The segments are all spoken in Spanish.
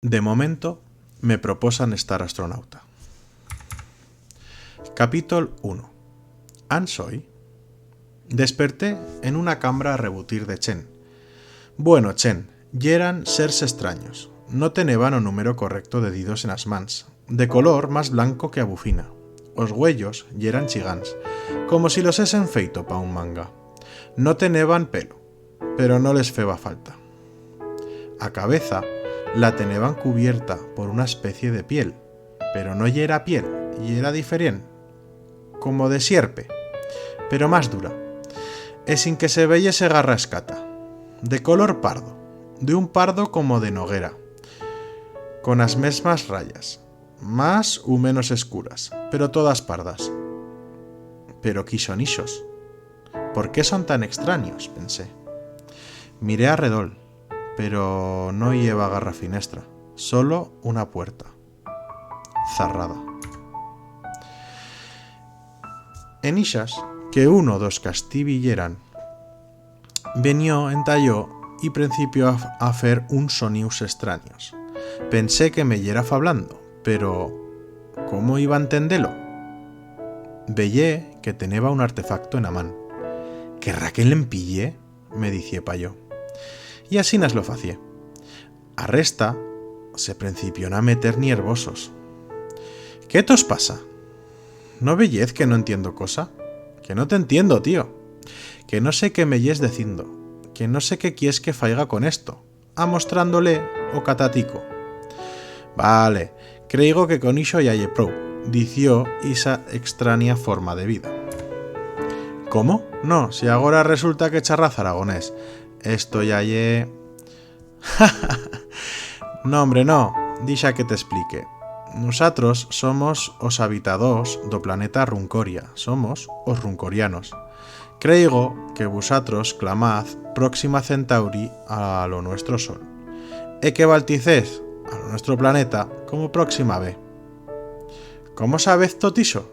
De momento, me proposan estar astronauta. Capítulo 1. ¿An soy? Desperté en una cambra a rebutir de Chen. Bueno, Chen, yeran sers extraños. No teneban o número correcto de didos en as mans, de color más blanco que a bufina. Os huellos yeran chigans, como si los hesen feito pa un manga. No teneban pelo, pero no les feba falta. A cabeza la teneban cubierta por una especie de piel, pero no yera piel, y era diferente, como de sierpe, pero más dura, e sin que se veyese garra escata, de color pardo, de un pardo como de noguera, con as mesmas rayas, más u menos escuras, pero todas pardas. Pero ¿qué son ixos? ¿Por qué son tan extraños?, pensé. Miré arredol, pero no lleva garra finestra, solo una puerta, zarrada. En ixas, que uno dos castibilleran, venió, entalló y principió a hacer un sonius extraños. Pensé que me yera fablando, pero ¿cómo iba a entenderlo? Veyé que teneba un artefacto en a man. ¿Querrá que l'empillé?, me dicié pa yo. Y así nas lo facié. A resta se principió a meter niervosos. ¿Qué tos pasa? ¿No veyez que no entiendo cosa? Que no te entiendo, tío. Que no sé qué me yes dicindo. Que no sé qué quies que faiga con esto. Amostrándole o catatico. Vale, creigo que con ixo ya lle prou, dició esa extraña forma de vida. ¿Cómo? No, si agora resulta que charraz aragonés. Esto ya lle... No, hombre, no, dixa que te explique. Nosotros somos os habitados do planeta Runcoria, somos os runcorianos. Creigo que vosotros clamaz Próxima Centauri a lo nuestro Sol, e que balticez a lo nuestro planeta como Próxima B. ¿Cómo sabez totiso?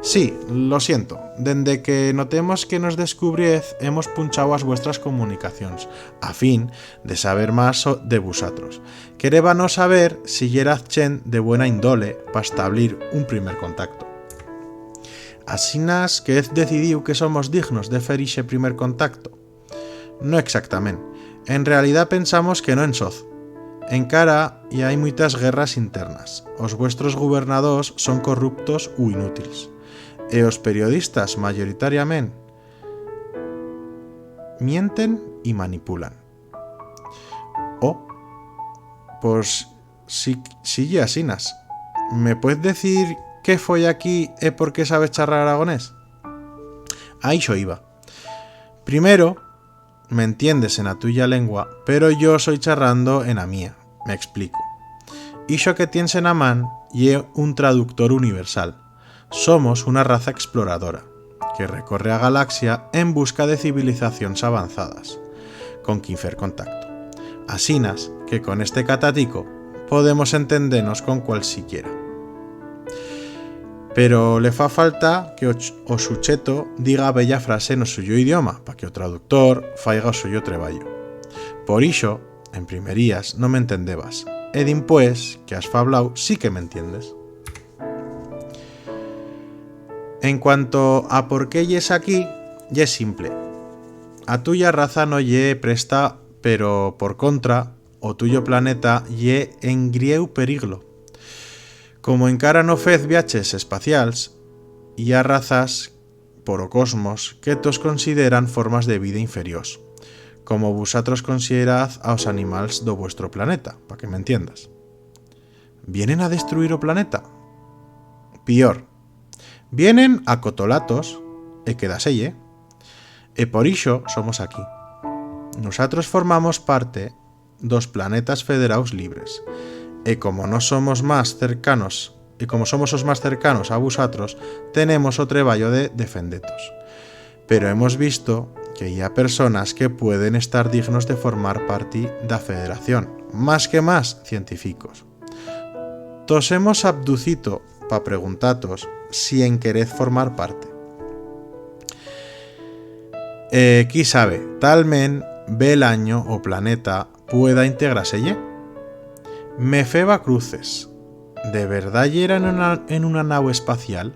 Sí, lo siento, dende que notemos que nos descubriez hemos punchado as vuestras comunicaciones, a fin de saber más de vosotros. Querébanos saber si yeraz Chen de buena índole pa establir un primer contacto. Asinas que hez decidiu que somos dignos de fer ixe primer contacto. No exactamente, en realidad pensamos que no en soz. Encara y hai muitas guerras internas, os vuestros gobernadores son corruptos u inútiles. E os periodistas mayoritariamente mienten y manipulan. Pues si ye asinas. ¿Me puedes decir qué foi aquí e por qué sabes charrar aragonés? Ahí yo iba. Primero, me entiendes en la tuya lengua, pero yo soy charrando en la mía. Me explico. Ixo que tienes en a man ye un traductor universal. Somos una raza exploradora, que recorre a galaxia en busca de civilizaciones avanzadas, con quien fer contacto. Asinas que con este catatico podemos entendernos con cualsiquiera. Pero le fa falta que o sucheto diga bella frase no suyo idioma, para que o traductor faiga o suyo treballo. Por ixo, en primerías, no me entendebas, e dimpués que has fablau sí que me entiendes. En cuanto a por qué yes aquí, ye simple. A tuya raza no ye presta, pero por contra, o tuyo planeta ye en grieu periglo. Como encara no fez viaches espacials, y a razas por o cosmos que tos consideran formas de vida inferiores, como vosotros considerad a os animals do vuestro planeta, para que me entiendas. ¿Vienen a destruir o planeta? Pior. Vienen a cotolatos e quedaselle, e por ixo somos aquí. Nosotros formamos parte dos planetas federados libres, e como no somos más cercanos, e como somos os más cercanos a vosotros, tenemos o treballo de defendetos. Pero hemos visto que hay personas que pueden estar dignos de formar parte da federación, más que más científicos. Tos hemos abducito pa preguntatos si en querez formar parte. Qui sabe, talmen ve el año o planeta pueda integraselle. Me feba cruces. ¿De verdad yera en una nau espacial?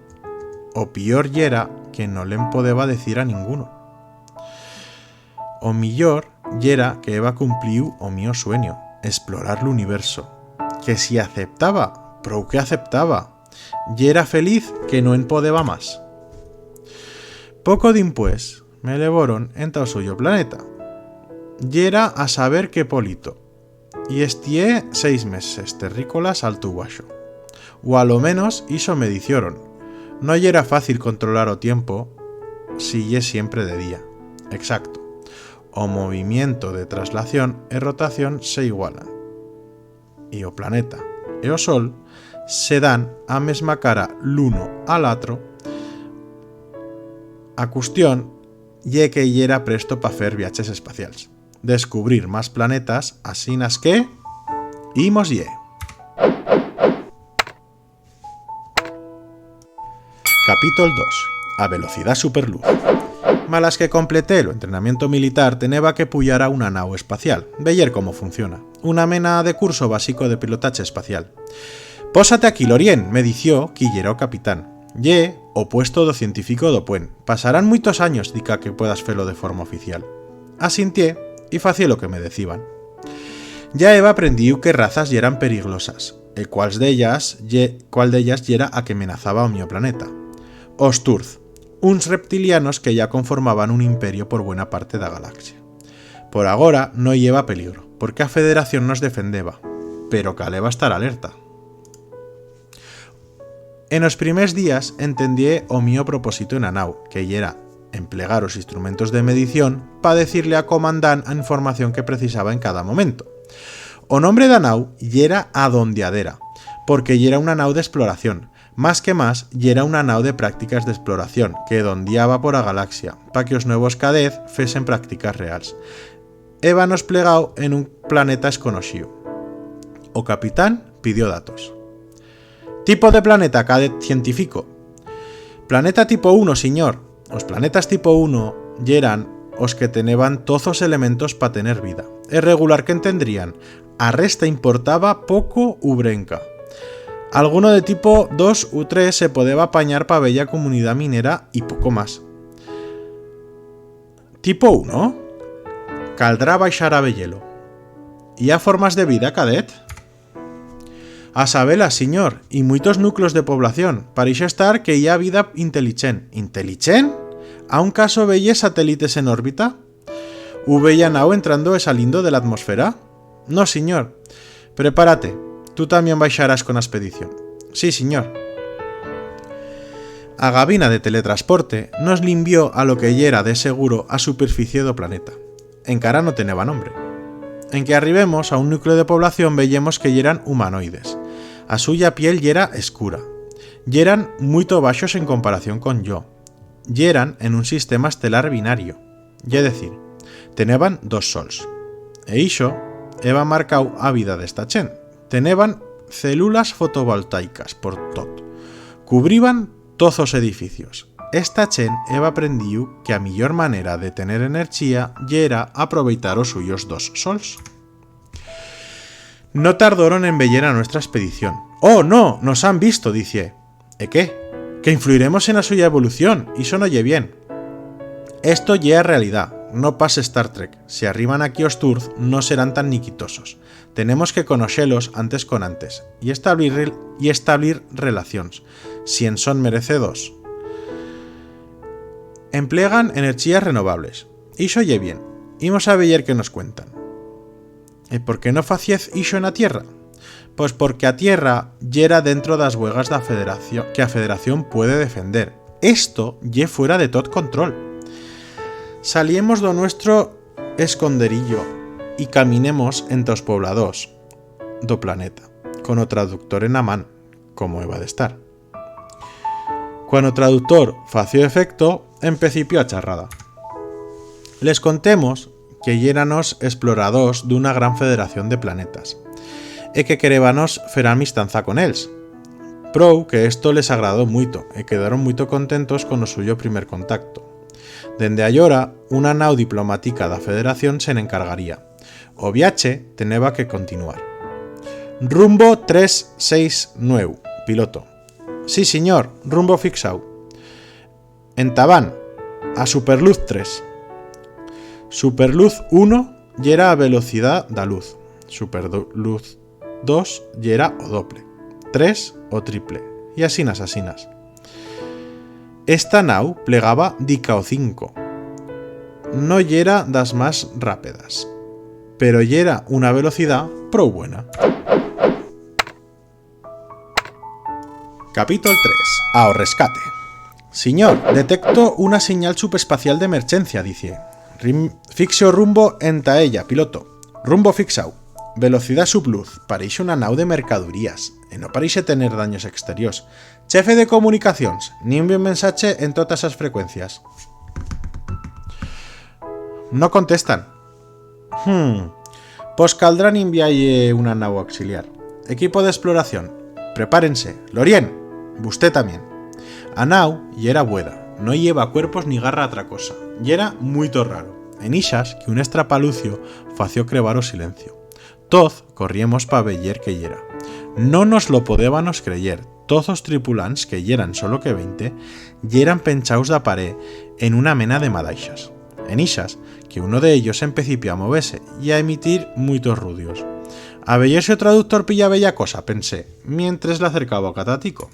O pior yera que no le podeba decir a ninguno. O millor yera que eba cumpliu o mío sueño, explorar l'universo. Que si aceptaba, prou que aceptaba. Yera feliz que no en podeba más. Poco dimpués me levoron enta o suyo planeta. Yera a saber qué polito. Y estié 6 meses terrícolas al tuguaxo. O a lo menos iso me dicioron. No yera fácil controlar o tiempo si ye siempre de día. Exacto. O movimiento de traslación e rotación se igualan. Y o planeta e o sol se dan a mesma cara l'uno al atro. A cuestión ye que yera presto pa fer viaches espacials. Descubrir más planetas, asinas que... Imos ye. Capítulo 2. A velocidad superluz. Malas que completé el entrenamiento militar, teneba que puyar a una nau espacial, veyer cómo funciona. Una mena de curso básico de pilotaje espacial. Pósate aquí, Lorien, me dició quillero capitán. Ye o puesto do científico do puen. Pasarán muitos años dica que puedas felo de forma oficial. Asintié y facié lo que me deciban. Ya heba aprendiu que razas yeran periglosas, e cuál d'ellas yera a que amenazaba o mío planeta. Os Turz, uns reptilianos que ya conformaban un imperio por buena parte da galaxia. Por agora no lleva peligro, porque a Federación nos defendeba, pero caleba estar alerta. En os primers días entendí o mío propósito en a nau, que yera emplegar os instrumentos de medición para decirle a comandán a información que precisaba en cada momento. O nombre da nau yera adondeadera, porque yera una nau de exploración, más yera una nau de prácticas de exploración, que dondeaba por a galaxia, para que os nuevos cadez fesen prácticas reales. Ébanos plegao en un planeta esconoxío. O capitán pidió datos. Tipo de planeta, cadet científico. Planeta tipo 1, señor. Os planetas tipo 1 yeran os que teneban todos os elementos para tener vida. Es regular que entendrían. A resta importaba poco u brenca. Alguno de tipo 2 u 3 se podeba apañar pa bella comunidad minera y poco más. Tipo 1. Caldrá baixar a vellelo. ¿Y a formas de vida, cadet? A sabela, señor, y muitos núcleos de población. Parixo estar que ya vida inteligent. ¿Inteligent? ¿A un caso veye satélites en órbita? ¿Hubeya nao entrando e salindo de la atmósfera? No, señor. Prepárate. Tú también baixarás con expedición. Sí, señor. A gabina de teletransporte nos limpió a lo que yera de seguro a superficie do planeta. Encara no teneba nombre. En que arribemos a un núcleo de población veyemos que yeran humanoides. A suya piel yera escura. Yeran muito baixos en comparación con yo. Yeran en un sistema estelar binario. Ye decir, teneban 2 sols. E ixo eba marcau a vida desta chen. Teneban células fotovoltaicas por tot. Cubriban todos os edificios. Esta chen eba aprendiu que a millor manera de tener enerxía yera aproveitar os suyos 2 sols. No tardaron en veyer a nuestra expedición. ¡Oh, no! ¡Nos han visto!, dice. ¿E qué? Que influiremos en la suya evolución, y eso no ye bien. Esto ye a realidad, no pase Star Trek. Si arriban aquí os Turz, no serán tan niquitosos. Tenemos que conoxelos antes con antes, y establir relacións, si en son merecedos. Emplegan enerxías renovables. Ixo ye bien. Imos a veyer que nos cuentan. ¿E por qué no faciez ixo en a Tierra? Pues porque a Tierra yera dentro das huegas da Federación que a Federación puede defender. Esto ye fuera de tot control. Saliemos do nuestro esconderillo y caminemos entre os poblados do planeta, con o traductor en a man, como eba de estar. Cuando o traductor fació efecto, empecipió a charrada. Les contemos que yéranos exploradors d'una gran federación de planetas, e que querébanos fer amistanza con els. Prou que esto les agradó muito, e quedaron muito contentos con o suyo primer contacto. Dende allora, una nau diplomática da Federación se encargaría. O viaxe teneba que continuar. Rumbo 369, piloto. Sí, señor, rumbo fixado. En Tabán, a Superluz 3. Superluz 1 yera a velocidad da luz. Superluz 2 yera o doble. 3 o triple. Y asinas. Esta nau plegaba dica o 5. No yera das más rápidas, pero yera una velocidad pro buena. Capítulo 3. Ao rescate. Señor, detecto una señal subespacial de emergencia, dice. Fixo rumbo enta ella, piloto. Rumbo fixao. Velocidad subluz. Parece una nau de mercadurías. E no parece tener daños exteriores. Chefe de comunicaciones. Ni un mensaje en todas esas frecuencias. No contestan. Pues caldrán enviarle una nau auxiliar. Equipo de exploración. Prepárense. Lorien, usted también. A nau y era buena. No lleva cuerpos ni garra a otra cosa. Y era muy raro. En Ixas, que un estrapalucio fació crevar o silencio. Toz corriemos pa veyer que yera. No nos lo podébanos creyer. Todos os tripulants, que yeran solo que 20, yeran penchaus da pared en una mena de madaixas. En Ixas, que uno de ellos empecipió a moverse y a emitir muitos rudios. A veyer si o traductor pilla bella cosa, pensé, mientras le acercaba a Catatico.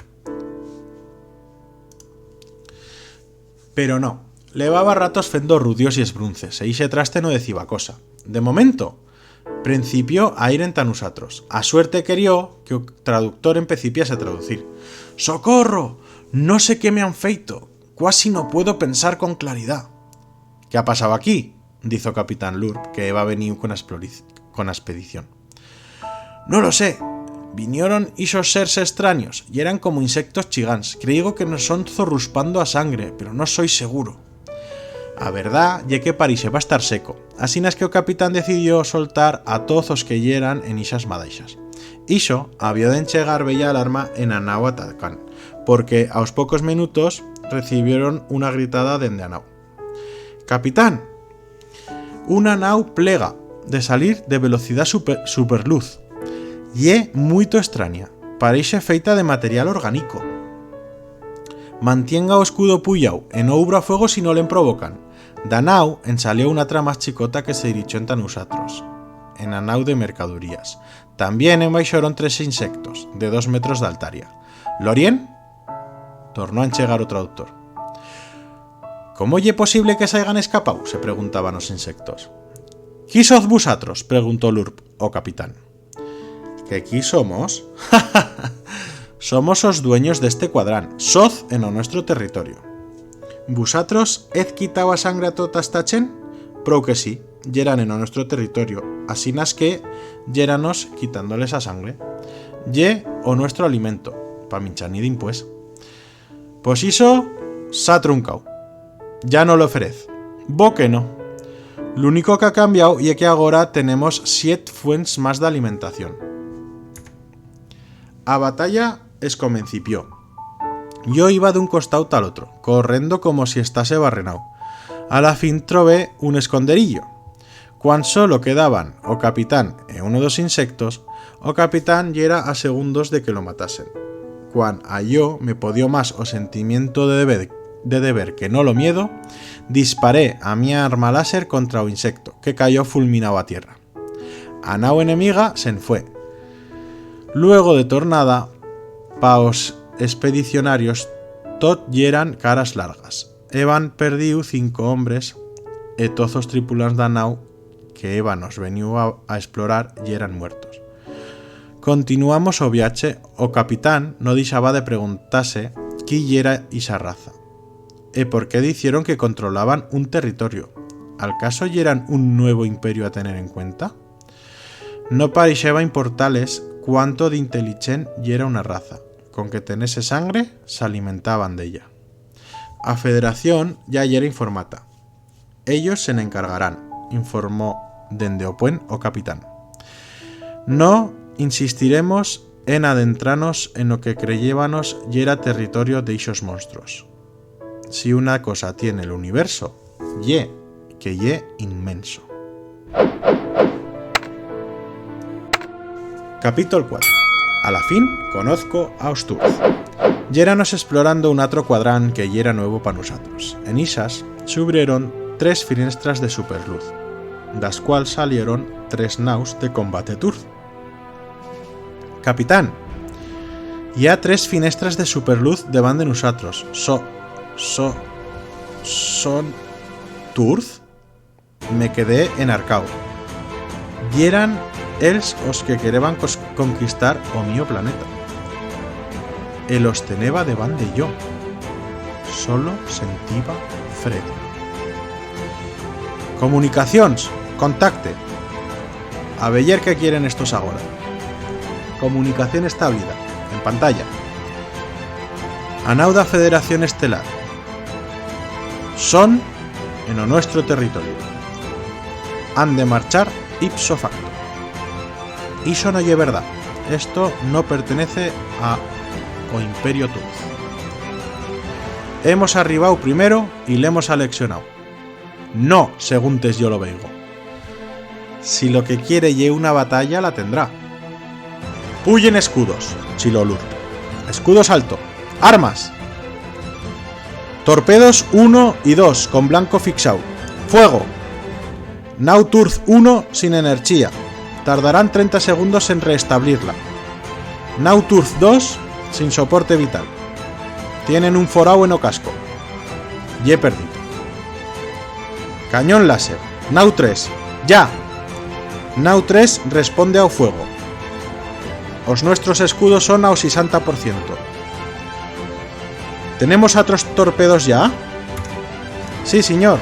Pero no, levaba ratos fendo rudios y esbrunces, e ixe traste no deciba cosa. De momento, principio a ir enta nusatros. A suerte querió que o traductor empecipiase a traducir. ¡Socorro! No sé qué me han feito. Cuasi no puedo pensar con claridad. ¿Qué ha pasado aquí? Dizo Capitán Lurp, que va a venir con la expedición. No lo sé. Vinieron esos seres extraños y eran como insectos chigans. Creo que nos son zorruspando a sangre, pero no soy seguro. A verdad, ye que París va a estar seco. Así es que o capitán decidió soltar a todos os que yeran en isas madaixas. Ixo había de enchegar bella alarma en a nau Atacán, porque a los pocos minutos recibieron una gritada dende a nau. Capitán, una nau plega de salir de velocidad superluz. Ye muito extraña, parece feita de material orgánico. Mantenga o escudo puyau e no hubra fuego si no le provocan. Da nau ensalió una trama más chicota que se dirigió en nosotros, en a nau de mercadurías. También embaixaron 3 insectos, de 2 metros de altaria. ¿Lorien? Tornó a enchegar o traductor. ¿Cómo ye posible que se hayan escapado? Se preguntaban los insectos. ¿Qui soz vosatros? Preguntó Lurp, o capitán. ¿Que qui somos? Somos os dueños de este cuadrán, soz en o nuestro territorio. ¿Vosatros hez quitado a sangre a tota esta chen? Prou que sí, yeran en o nuestro territorio, asinas que yeranos quitándoles a sangre. Ye o nuestro alimento, pa minchanidín pues. Pues iso s'ha truncao. Ya no lo oferez. Bo que no. Lo único que ha cambiado y es que ahora tenemos 7 fuentes más de alimentación. A batalla escomencipió. Yo iba de un costado tal otro, corriendo como si estase barrenao. A la fin trové un esconderillo. Cuan solo quedaban o capitán e uno dos insectos, o capitán yera a segundos de que lo matasen. Cuan a yo me podió más o sentimiento de deber que no lo miedo, disparé a mi arma láser contra o insecto, que cayó fulminado a tierra. A nau enemiga se enfue. Luego de tornada, paos expedicionarios tot yeran caras largas. Eban perdiu 5 hombres e todos os tripulants da nau que Eva nos veniu a explorar yeran muertos. Continuamos o viaxe, o capitán no dixaba de preguntase qui yera esa raza e por qué dicieron que controlaban un territorio. ¿Al caso yeran un nuevo imperio a tener en cuenta? No pareceba importarles cuánto de inteligent yera una raza. Con que tenese sangre, se alimentaban de ella. A Federación ya yera informata. Ellos se encargarán, informó dende o puen o capitán. No insistiremos en adentrarnos en lo que creyébanos yera territorio de esos monstruos. Si una cosa tiene el universo, ye inmenso. Capítol 4. A la fin conozco a Osturz. Yéranos explorando un atro cuadrán que yera nuevo pa nosotros. En isas s'ubrieron 3 finestras de superluz, das cual salieron 3 naus de combate Turz. Capitán, hi ha 3 finestras de superluz davant de nosotros. ¿Son Turz? Me quedé enarcao. Yeran els os que quereban conquistar o mío planeta. El os teneba davant de yo. Solo sentiva fred. Comunicacions, contacte. A ver qué quieren estos ahora. Comunicación establecida, en pantalla. Anauda Federación Estelar. Son en o nuestro territorio. Han de marchar ipso facto. Iso no es verdad. Esto no pertenece a o Imperio Turz. Hemos arribado primero y le hemos aleccionado. No, según yo lo veigo. Si lo que quiere ye una batalla, la tendrá. Puyen escudos, Chilolur. Escudos alto. ¡Armas! Torpedos 1 y 2 con blanco fixado. ¡Fuego! Nau Turz 1 sin energía. Tardarán 30 segundos en restablecerla. Nau Turz 2 sin soporte vital. Tienen un forao en o casco. Ye perdido. Cañón láser. Nau 3. ¡Ya! Nau 3 responde ao fuego. Os nuestros escudos son ao 60%. ¿Tenemos otros torpedos ya? Sí, señor.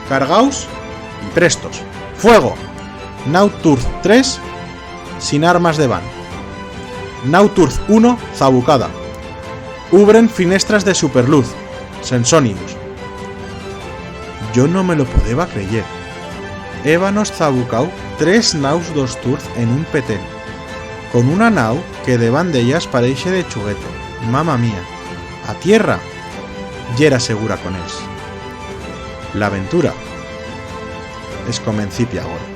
Cargaos y prestos. ¡Fuego! Nau Turz 3 sin armas de van. Nau Turz 1 zabucada. Ubren finestras de superluz. Sensonius. Yo no me lo podeba creyer. Ébanos zabucao 3 naus dos Turz en un petén. Con una nau que deban de ellas parece de chuguete. Mamma mía. A tierra. Yera segura con ells. La aventura es comencipia ahora.